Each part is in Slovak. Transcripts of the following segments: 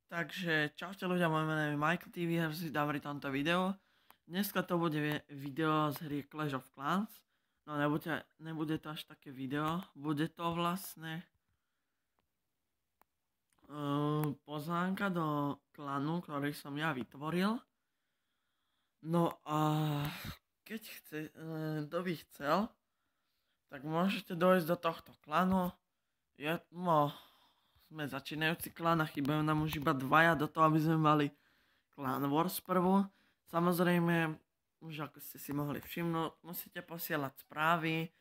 Takže čaute ľudia, moje meno je Michael TV, a si dávali tomto video. Dneska to bude video z hry Clash of Clans. No nebude to až také video, bude to vlastne pozvánka do klanu, ktorý som ja vytvoril. No a keď kto by chcel, tak môžete dojsť do tohto klanu. Sme začínajúci klan a chýbajú nám už iba dvaja do toho, aby sme mali Clan Wars prvú. Samozrejme, už ako ste si mohli všimnúť, musíte posielať správy.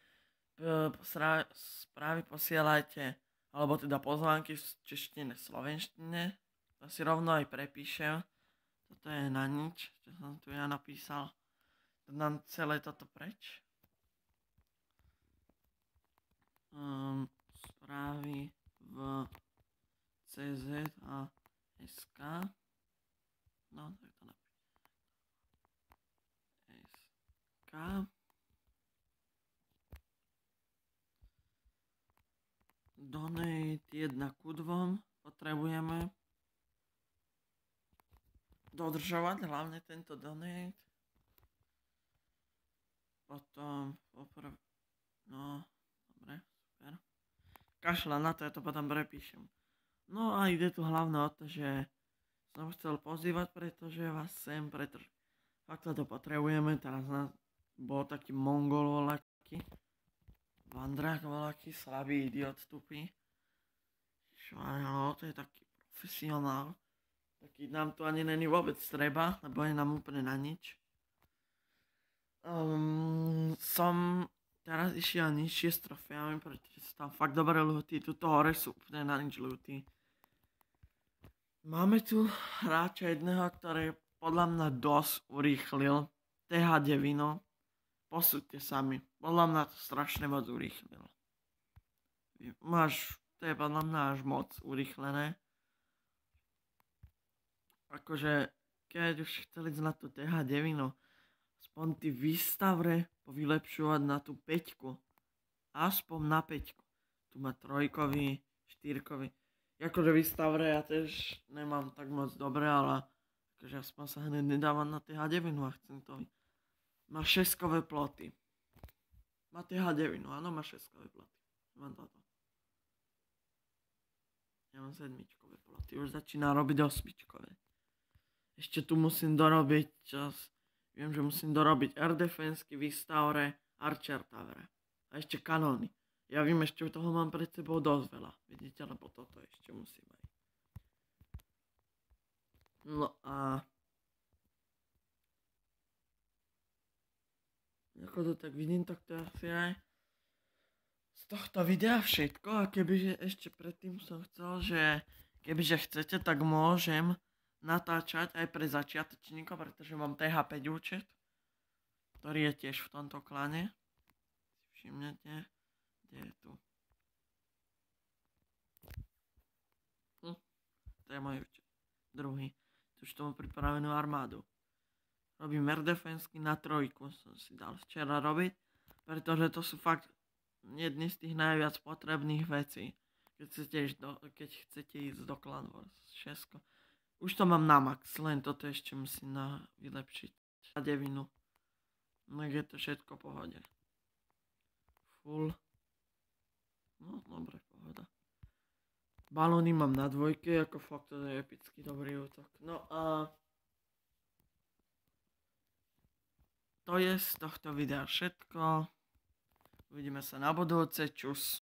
Správy posielajte, alebo teda pozvánky v češtine, slovenštine. To si rovno aj prepíšem. Toto je na nič, čo som tu ja napísal. Dám celé toto preč. Správy v CZ a SK. No, tak to napíšem. SK. Donate 1:2 potrebujeme dodržovať, hlavne tento donate. Potom no, dobre, super. Kašľa na to, ja to potom prepíšem. No a ide tu hlavne o to, že som chcel pozývať, pretože vás sem, pretože fakt to potrebujeme. Teraz bol taký mongol voľaký, vandrák voľaký, slabý idiot tupý. Šváralo, to je taký profesionál. Taký nám tu ani není vôbec treba, lebo je nám úplne na nič. Som teraz išiel nižšie s trofeami, pretože sú tam fakt dobré looty. Tuto hore sú úplne na nič looty. Máme tu hráča jedného, ktorý podľa mňa dosť urýchlil TH9. Posúďte sami. Podľa mňa to strašne moc urýchlil. To je podľa mňa až moc urýchlené. Akože, keď už chceli ísť na tú TH9, aspoň ty výstavre povylepšovať na tú 5. Aspoň na 5. Tu má 3-kový, 4-kový. Akože výstavre ja tiež nemám tak moc dobre, ale akože aspoň sa hneď nedávam na TH9 a chcem to. Má 6-kové ploty. Má TH9, áno, má 6-kové ploty. Mám toto. Ja mám 7-kové ploty, už začína robiť 8-kové. Ešte tu musím dorobiť čas. Viem, že musím dorobiť Air Defense-ky, výstavre, Archer Tower. A ešte kanóny. Ja viem, ešte toho mám pred sebou dosť veľa. Vidíte, lebo toto ešte musím aj. No a ako to tak vidím, tak to asi aj z tohto videa všetko. A kebyže ešte predtým som chcel, že kebyže chcete, tak môžem natáčať aj pre začiatočníkov, pretože mám TH5 účet, ktorý je tiež v tomto klane. Všimnete, kde je tu? To je môj účet. Druhý. Tu už tomu pripravenú armádu. Robím Air Defense-ky na 3. Som si dal včera robiť, pretože to sú fakt jedny z tých najviac potrebných vecí, keď chcete ísť do Clan Wars 6. Už to mám na max, len toto ešte musím vylepšiť. A 9. No je to všetko v pohode. Full. No dobre, pohoda. Balóny mám na 2, ako fakt to je epický dobrý útok. No a to je z tohto videa všetko. Uvidíme sa na budúce, čus.